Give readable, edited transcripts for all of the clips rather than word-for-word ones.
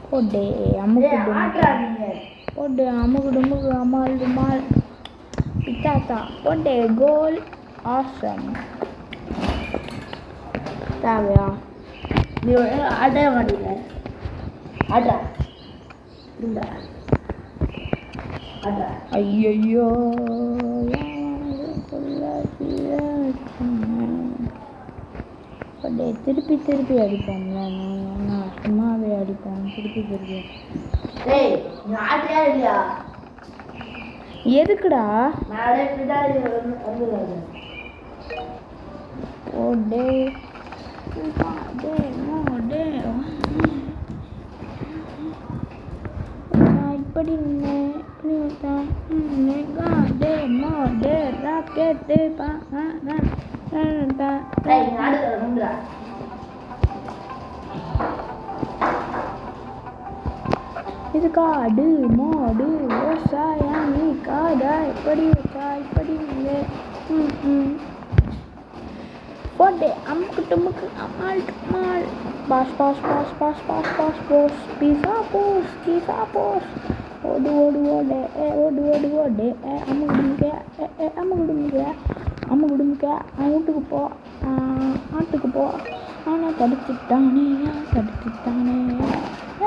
போடே அமுக்கு போடு அமுக்கு டுமுக்கு அமால் டுமால் பித்தாத்தா போடே கோல் ஆசம் தேவையா நீ ஆட மாட்டீங்க ஆடா இந்த ஆடா ஐயோ போடே திருப்பி அடிப்போம்ல நான் சும்மாவே அடிப்பேன் திருப்பி ஏய் நீ ஆடியா இல்லையா எதுக்குடா நாளே பின்னாடி வந்துடுறாங்க போடே இப்படி இப்படி மோடே ராக்கெட்டு இது காடு மோடு விவசாயம் நீ காடா இப்படி வச்சா இப்படி இல்லை போடே அமுக்கு டுமுக்கு அமால் டுமால் பாஸ் பீஸா போஸ் ஓடு ஓடே அமுகுடுங்க வீட்டுக்கு போ ஆட்டுக்கு போ ஆனால் தடுத்துட்டானே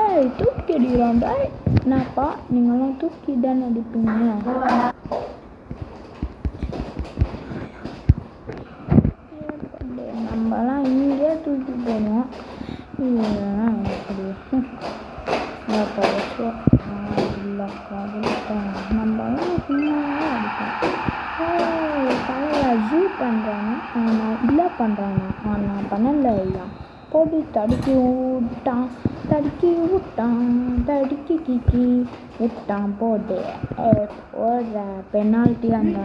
ஏய் தூக்கி அடிக்கிறான்டா என்னப்பா நீங்களாம் தூக்கி தானே அடிப்பீங்க நம்மலாம் இங்கே தூக்கி போடுவோம் இதெல்லாம் எப்படி நம்மளாம் சும்மாவே அடிப்போம் தலையில் ஜூ பண்ணுறாங்க ஆனால் இல்லை பண்ணுறாங்க ஆனால் பண்ணல ஐயா போட்டு தடுக்கி கிக்கி விட்டான் போட்டு போடுற பெனால்ட்டி அந்த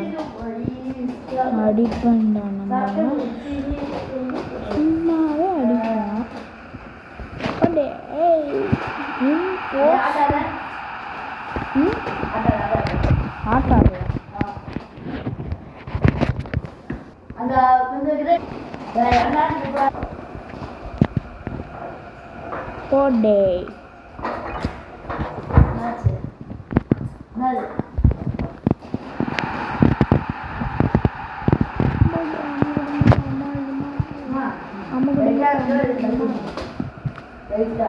அடிப்பண்டா நம்ம சும்மாவே அடிக்கலாம் போட்டு ஆட்டாது போடே